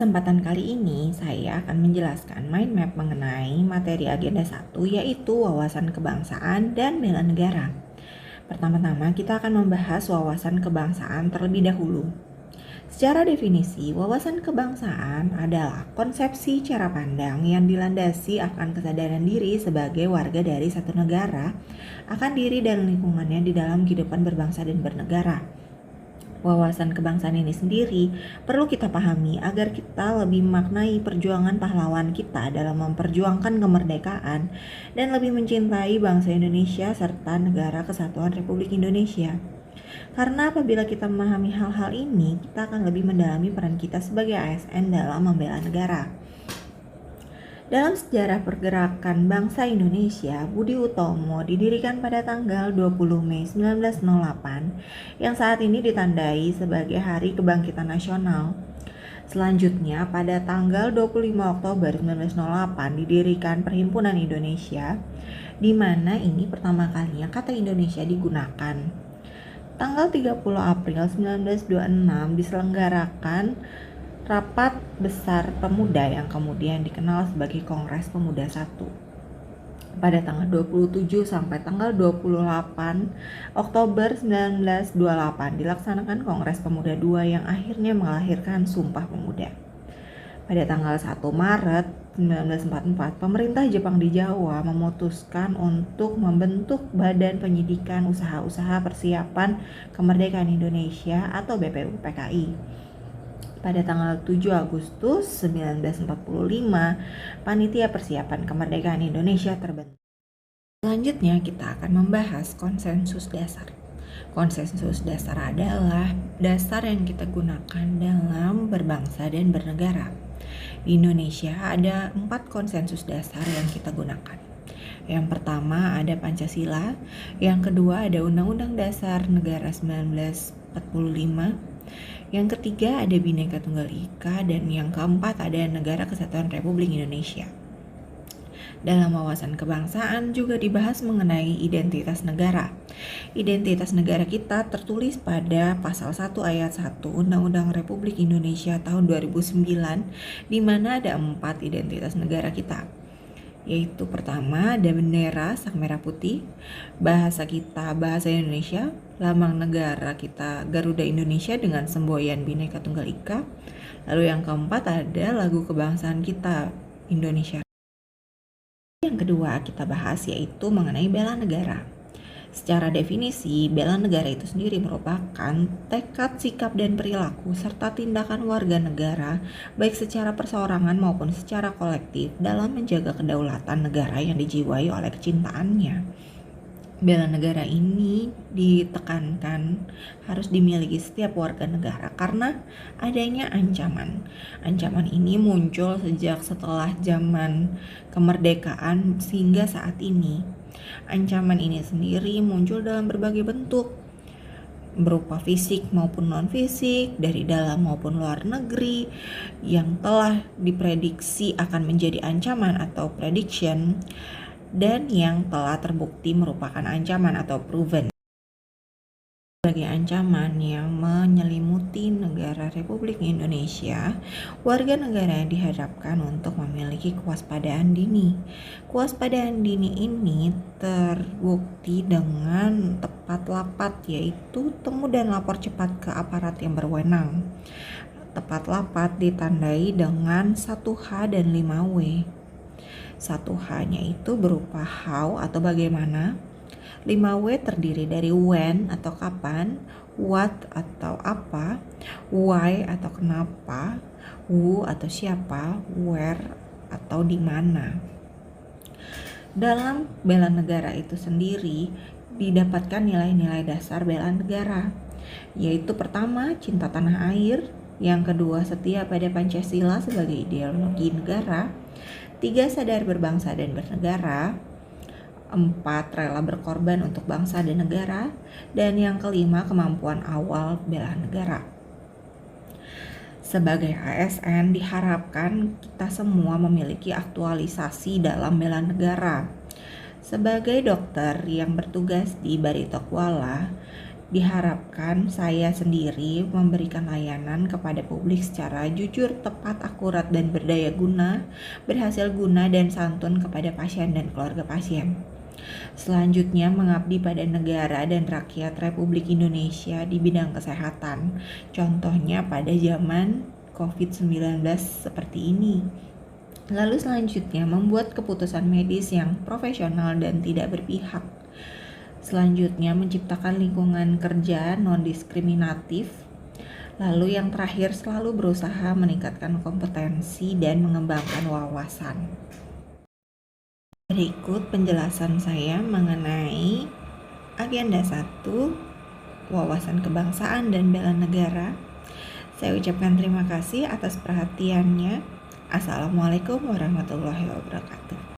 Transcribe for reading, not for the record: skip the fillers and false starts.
Kesempatan kali ini saya akan menjelaskan mind map mengenai materi agenda 1, yaitu wawasan kebangsaan dan bela negara. Pertama-tama kita akan membahas wawasan kebangsaan terlebih dahulu. Secara definisi, wawasan kebangsaan adalah konsepsi cara pandang yang dilandasi akan kesadaran diri sebagai warga dari satu negara, akan diri dan lingkungannya di dalam kehidupan berbangsa dan bernegara. Wawasan kebangsaan ini sendiri perlu kita pahami agar kita lebih memaknai perjuangan pahlawan kita dalam memperjuangkan kemerdekaan dan lebih mencintai bangsa Indonesia serta Negara Kesatuan Republik Indonesia. Karena apabila kita memahami hal-hal ini, kita akan lebih mendalami peran kita sebagai ASN dalam membela negara. Dalam sejarah pergerakan bangsa Indonesia, Budi Utomo didirikan pada tanggal 20 Mei 1908 yang saat ini ditandai sebagai Hari Kebangkitan Nasional. Selanjutnya, pada tanggal 25 Oktober 1908 didirikan Perhimpunan Indonesia, di mana ini pertama kalinya kata Indonesia digunakan. Tanggal 30 April 1926 diselenggarakan Rapat Besar Pemuda yang kemudian dikenal sebagai Kongres Pemuda I. Pada tanggal 27 sampai tanggal 28 Oktober 1928 dilaksanakan Kongres Pemuda II yang akhirnya melahirkan Sumpah Pemuda. Pada tanggal 1 Maret 1944, pemerintah Jepang di Jawa memutuskan untuk membentuk Badan Penyidikan Usaha-Usaha Persiapan Kemerdekaan Indonesia atau BPUPKI. Pada tanggal 7 Agustus 1945, Panitia Persiapan Kemerdekaan Indonesia terbentuk. Selanjutnya kita akan membahas konsensus dasar. Konsensus dasar adalah dasar yang kita gunakan dalam berbangsa dan bernegara. Di Indonesia ada 4 konsensus dasar yang kita gunakan. Yang pertama ada Pancasila, yang kedua ada Undang-Undang Dasar Negara 1945, yang ketiga ada Bhinneka Tunggal Ika, dan yang keempat ada Negara Kesatuan Republik Indonesia. Dalam wawasan kebangsaan juga dibahas mengenai identitas negara. Identitas negara kita tertulis pada pasal 1 ayat 1 Undang-Undang Republik Indonesia tahun 2009, di mana ada 4 identitas negara kita. Yaitu pertama ada bendera sang merah putih, bahasa kita bahasa Indonesia, lambang negara kita Garuda Indonesia dengan semboyan Bhinneka Tunggal Ika. Lalu yang keempat ada lagu kebangsaan kita Indonesia. Yang kedua kita bahas yaitu mengenai bela negara. Secara definisi, bela negara itu sendiri merupakan tekad, sikap, dan perilaku serta tindakan warga negara baik secara perseorangan maupun secara kolektif dalam menjaga kedaulatan negara yang dijiwai oleh kecintaannya. Bela negara ini ditekankan harus dimiliki setiap warga negara karena adanya ancaman. Ancaman ini muncul sejak setelah zaman kemerdekaan sehingga saat ini. Ancaman ini sendiri muncul dalam berbagai bentuk, berupa fisik maupun non-fisik, dari dalam maupun luar negeri, yang telah diprediksi akan menjadi ancaman atau prediction, dan yang telah terbukti merupakan ancaman atau proven. Sebagai ancaman yang menyelimuti negara Republik Indonesia, warga negara dihadapkan untuk memiliki kewaspadaan dini. Kewaspadaan dini ini terbukti dengan tepat lapat, yaitu temu dan lapor cepat ke aparat yang berwenang. Tepat lapat ditandai dengan 1H dan 5W. 1H-nya itu berupa how atau bagaimana, 5W terdiri dari when atau kapan, what atau apa, why atau kenapa, who atau siapa, where atau di mana. Dalam bela negara itu sendiri didapatkan nilai-nilai dasar bela negara, yaitu pertama cinta tanah air, yang kedua setia pada Pancasila sebagai ideologi negara, 3 sadar berbangsa dan bernegara, 4 rela berkorban untuk bangsa dan negara, dan yang kelima kemampuan awal bela negara. Sebagai ASN diharapkan kita semua memiliki aktualisasi dalam bela negara. Sebagai dokter yang bertugas di Barito Kuala, Diharapkan saya sendiri memberikan layanan kepada publik secara jujur, tepat, akurat, dan berdaya guna, berhasil guna dan santun kepada pasien dan keluarga pasien. Selanjutnya, mengabdi pada negara dan rakyat Republik Indonesia di bidang kesehatan. Contohnya pada zaman COVID-19 seperti ini. Lalu selanjutnya, membuat keputusan medis yang profesional dan tidak berpihak. Selanjutnya, menciptakan lingkungan kerja non-diskriminatif. Lalu yang terakhir, selalu berusaha meningkatkan kompetensi dan mengembangkan wawasan. Berikut penjelasan saya mengenai agenda 1, wawasan kebangsaan dan bela negara. Saya ucapkan terima kasih atas perhatiannya. Assalamualaikum warahmatullahi wabarakatuh.